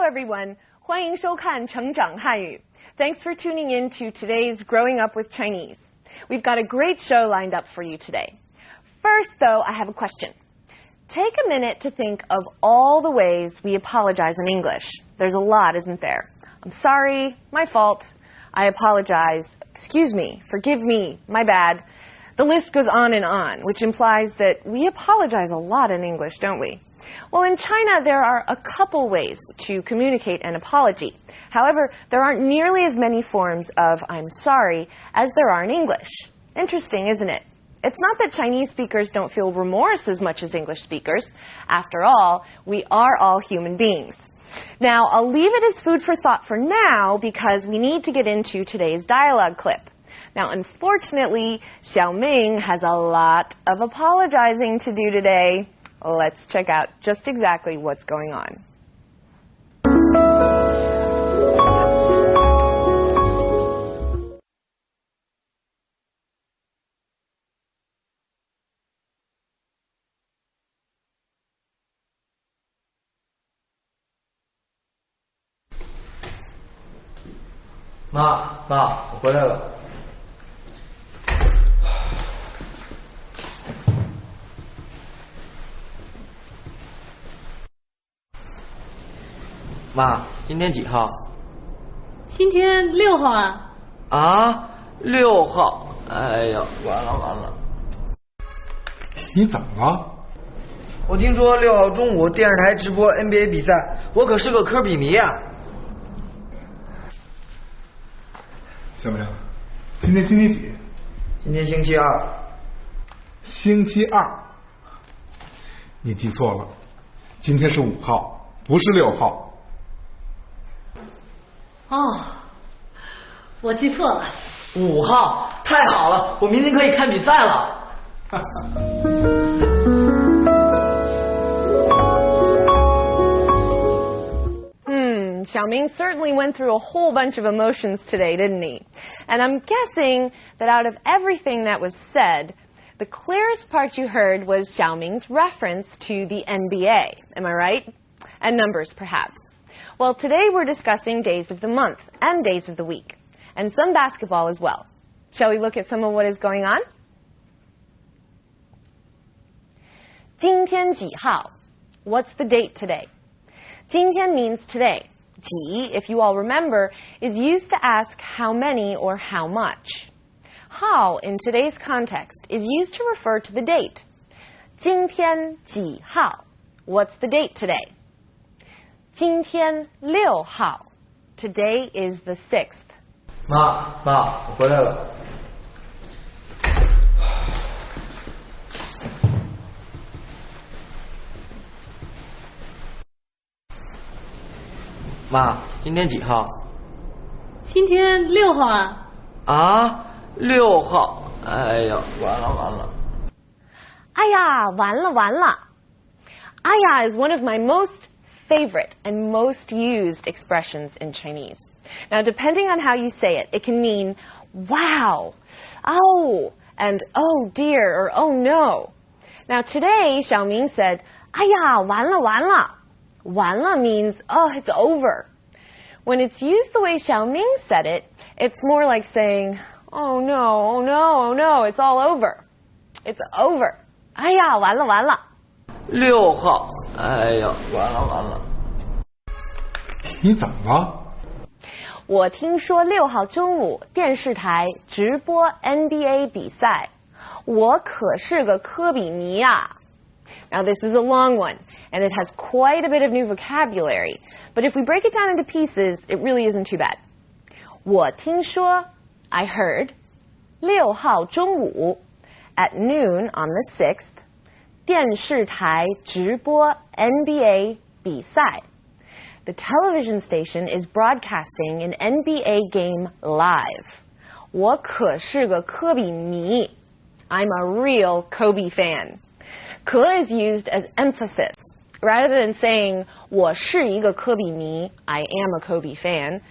everyone. 欢迎收看成长汉语. Thanks for tuning in to today's Growing Up with Chinese. We've got a great show lined up for you today. First, though, I have a question. Take a minute to think of all the ways we apologize in English. There's a lot, isn't there? I'm sorry, my fault, I apologize, excuse me, forgive me, my bad. The list goes on, which implies that we apologize a lot in English, don't we? Well, in China, there are a couple ways to communicate an apology. However, there aren't nearly as many forms of I'm sorry as there are in English. Interesting, isn't it? It's not that Chinese speakers don't feel remorse as much as English speakers. After all, we are all human beings. Now, I'll leave it as food for thought for now because we need to get into today's dialogue clip. Now, unfortunately, Xiaoming has a lot of apologizing to do today. Let's check out just exactly what's going on. Ma, 我回来了。妈，今天几号？今天6号啊。啊，6号！哎呀，完了！你怎么了？我听说6号中午电视台直播 NBA 比赛，我可是个科比迷呀。小明，今天星期几？今天星期2。星期2？你记错了，今天是5号，不是6号。哦，我记错了。5号，太好了，我明天可以看比赛了。Xiaoming certainly went through a whole bunch of emotions today, didn't he? And I'm guessing that out of everything that was said, the clearest part you heard was Xiaoming's reference to the NBA. Am I right? And numbers, perhaps. Well, today we're discussing days of the month and days of the week, and some basketball as well. Shall we look at some of what is going on? 今天几号? What's the date today? 今天 means today. 几, if you all remember, is used to ask how many or how much. How, in today's context, is used to refer to the date. 今天几号? What's the date today? 今天6号. Today is the 6th. 妈，我回来了。妈，今天几号？今天6号啊。啊，6号！哎呀，完了！哎呀，完了！哎呀 is one of my most favorite and most used expressions in Chinese. Now, depending on how you say it, it can mean wow, oh, and oh dear, or oh no. Now, today, Xiaoming said, 哎呀，完了。完了 means, oh, it's over. When it's used the way Xiaoming said it, it's more like saying, oh no, it's all over. It's over. 哎呀，完了。6号，哎呀，完了。你怎么了？我听说6号中午电视台直播 NBA 比赛，我可是个科比迷啊。Now this is a long one, and it has quite a bit of new vocabulary. But if we break it down into pieces, it really isn't too bad. 我听说, I heard, 6号中午, at noon on the 6th, 电视台直播 NBA 比赛. The television station is broadcasting an NBA game live. 我可是个科比迷. I'm a real Kobe fan. 可 is used as emphasis. Rather than saying 我是一个科比迷, I am a Kobe fan,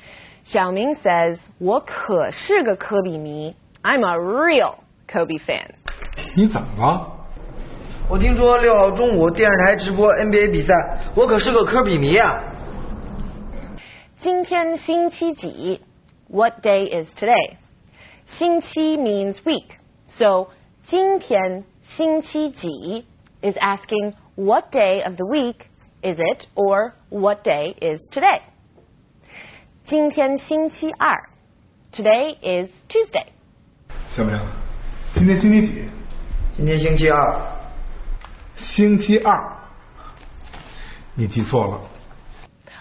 Xiaoming says 我可是个科比迷, I'm a real Kobe fan. 你怎么了？我听说6号中午电视台直播 NBA 比赛，我可是个科比迷啊。今天星期几? What day is today? 星期 means week. So 今天星期几 is asking what day of the week is it or what day is today? 今天星期二. Today is Tuesday. 小明，今天星期几？今天星期二。星期二。你记错了。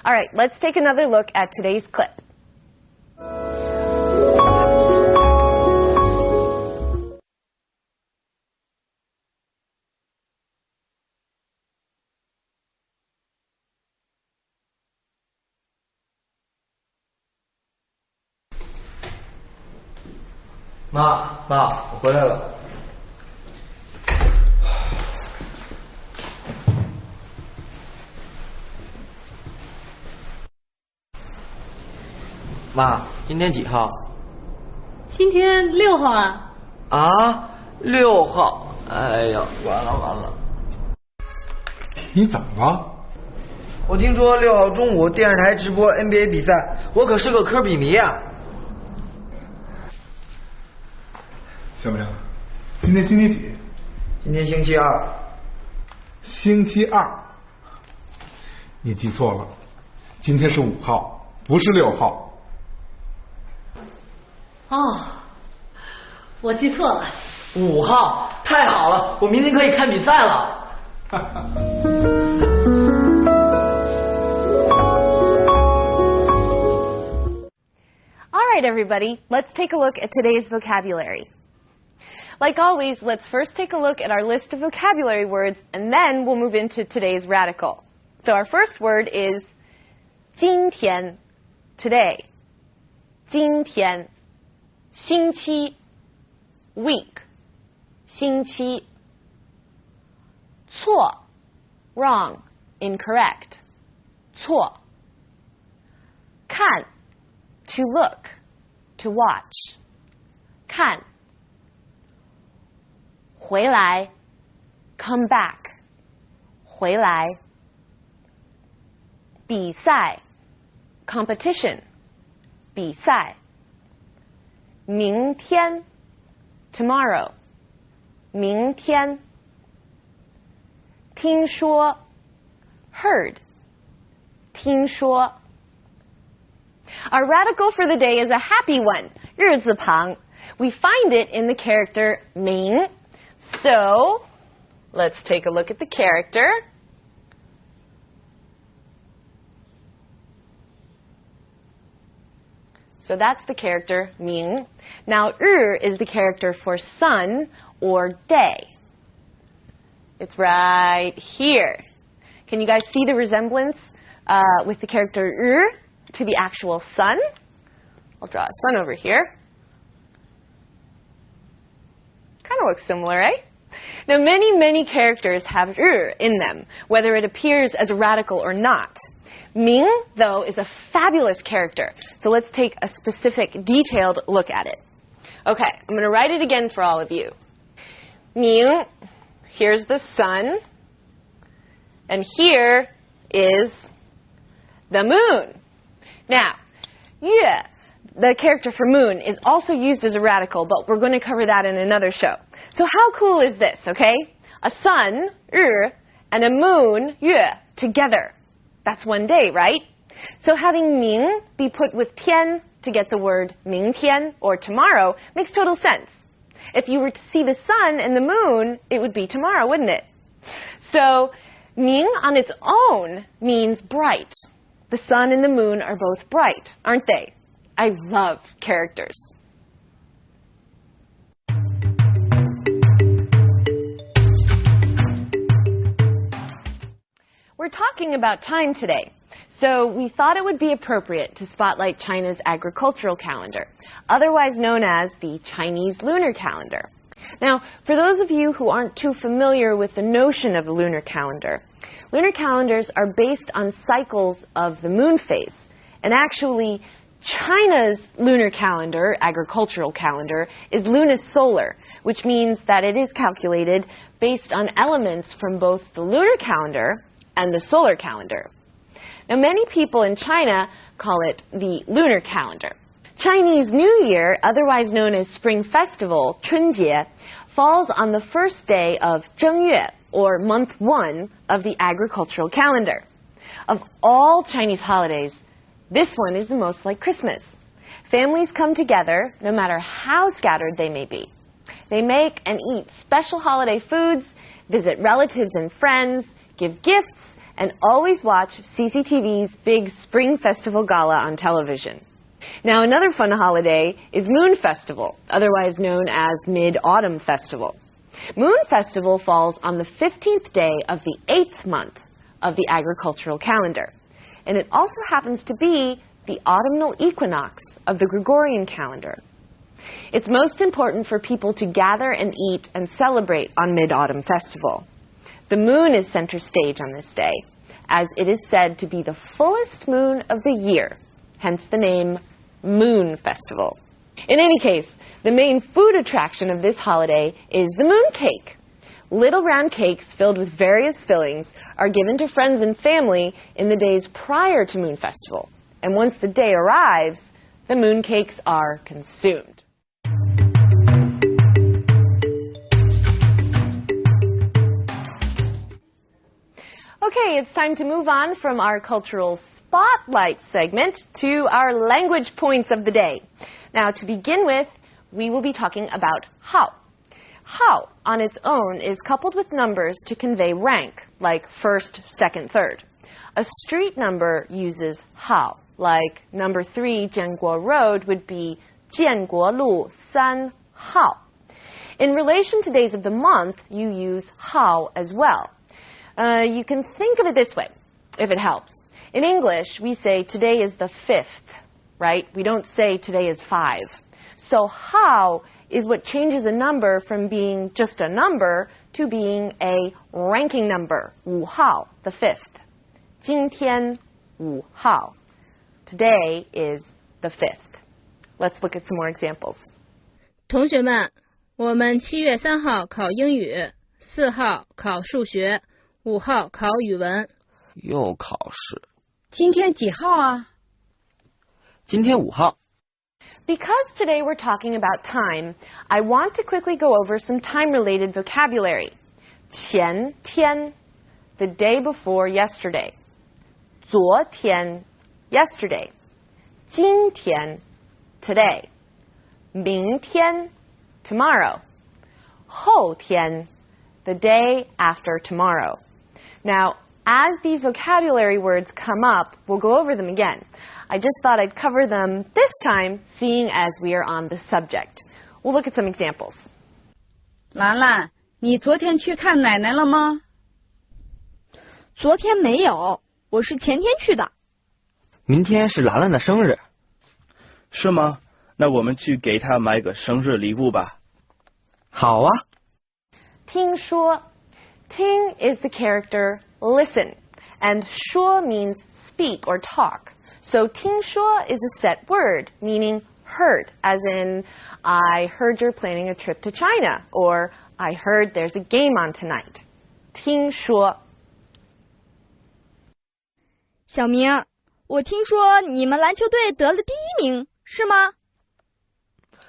All right, let's take another look at today's clip. “妈，我回来了。”妈，今天几号？今天6号啊。啊，6号。哎呀，完了！你怎么了？我听说6号中午电视台直播 NBA 比赛，我可是个科比迷啊。小明，今天星期几？今天星期二。星期二。你记错了，今天是5号，不是6号。哦，我记错了。5号，太好了，我明天可以看比赛了。All right, everybody, let's take a look at today's vocabulary. Like always, let's first take a look at our list of vocabulary words, and then we'll move into today's radical. So our first word is 今天, today. 今天, 星期, week. 星期. 错, wrong, incorrect. 错. 看, to look, to watch. 看. 回来, come back. 回来. 比赛, competition. 比赛. 明天, tomorrow. 明天. 听说, heard. 听说. Our radical for the day is a happy one, 日字旁. We find it in the character 明. So, let's take a look at the character. So that's the character 明. Now, is the character for sun or day. It's right here. Can you guys see the resemblance with the character to the actual sun? I'll draw a sun over here. Kind of looks similar, eh? Now, many characters have in them, whether it appears as a radical or not. Ming, though, is a fabulous character. So let's take a specific, detailed look at it. Okay, I'm going to write it again for all of you. Ming, here's the sun, and here is the moon. Now, the character for moon is also used as a radical, but we're going to cover that in another show. So how cool is this, okay? A sun, and a moon, together. That's one day, right? So having Ming be put with Tian to get the word 明天 or tomorrow makes total sense. If you were to see the sun and the moon, it would be tomorrow, wouldn't it? So Ming on its own means bright. The sun and the moon are both bright, aren't they? I love characters. We're talking about time today, so we thought it would be appropriate to spotlight China's agricultural calendar, otherwise known as the Chinese lunar calendar. Now, for those of you who aren't too familiar with the notion of the lunar calendars are based on cycles of the moon phase, and actually China's lunar calendar, agricultural calendar, is lunisolar, which means that it is calculated based on elements from both the lunar calendar and the solar calendar. Now, many people in China call it the lunar calendar. Chinese New Year, otherwise known as Spring Festival, 春节, falls on the first day of 正月, or month 1 of the agricultural calendar. Of all Chinese holidays, this one is the most like Christmas. Families come together, no matter how scattered they may be. They make and eat special holiday foods, visit relatives and friends, give gifts, and always watch CCTV's big Spring Festival Gala on television. Now, another fun holiday is Moon Festival, otherwise known as Mid-Autumn Festival. Moon Festival falls on the 15th day of the 8th month of the agricultural calendar, and it also happens to be the autumnal equinox of the Gregorian calendar. It's most important for people to gather and eat and celebrate on Mid-Autumn Festival. The moon is center stage on this day, as it is said to be the fullest moon of the year, hence the name Moon Festival. In any case, the main food attraction of this holiday is the moon cake. Little round cakes filled with various fillings are given to friends and family in the days prior to Moon Festival. And once the day arrives, the moon cakes are consumed. Okay, it's time to move on from our cultural spotlight segment to our language points of the day. Now, to begin with, we will be talking about hao. Hao, on its own, is coupled with numbers to convey rank, like first, second, third. A street number uses hao, like number 3 Jianguo Road would be 建国路3号. In relation to days of the month, you use hao as well. You can think of it this way, if it helps. In English, we say today is the 5th, right? We don't say today is 5. So hao is what changes a number from being just a number to being a ranking number. 5号, the 5th. 今天5号. Today is the 5th. Let's look at some more examples. 同学们，我们7月3号考英语，4号考数学，5号考语文。又考试。今天几号啊？今天5号。Because today we're talking about time, I want to quickly go over some time-related vocabulary. 前天, the day before yesterday. 昨天, yesterday. 今天, today. 明天, tomorrow. 后天, the day after tomorrow. Now, as these vocabulary words come up, we'll go over them again. I just thought I'd cover them this time, seeing as we are on the subject. We'll look at some examples. 兰兰，你昨天去看奶奶了吗？昨天没有，我是前天去的。明天是兰兰的生日。是吗？那我们去给她买个生日礼物吧。好啊。听说. Ting is the character listen, and shuo means speak or talk. So ting shuo is a set word, meaning heard, as in, I heard you're planning a trip to China, or I heard there's a game on tonight. Ting shuo. 小明，我听说你们篮球队得了第1名，是吗？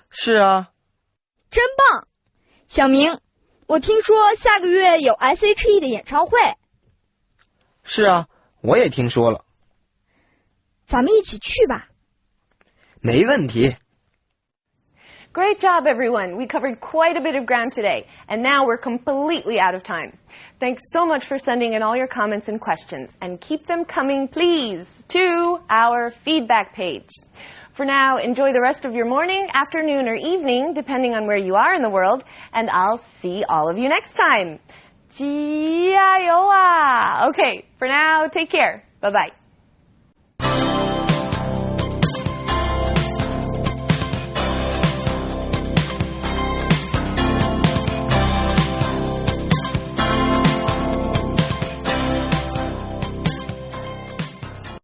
是啊。真棒！小明，我听说下个月有 S.H.E 的演唱会。是啊，我也听说了。咱们一起去吧。没问题。Great job, everyone. We covered quite a bit of ground today, and now we're completely out of time. Thanks so much for sending in all your comments and questions, and keep them coming, please, to our feedback page. For now, enjoy the rest of your morning, afternoon, or evening, depending on where you are in the world, and I'll see all of you next time. 加油啊! Okay, for now, take care. Bye-bye.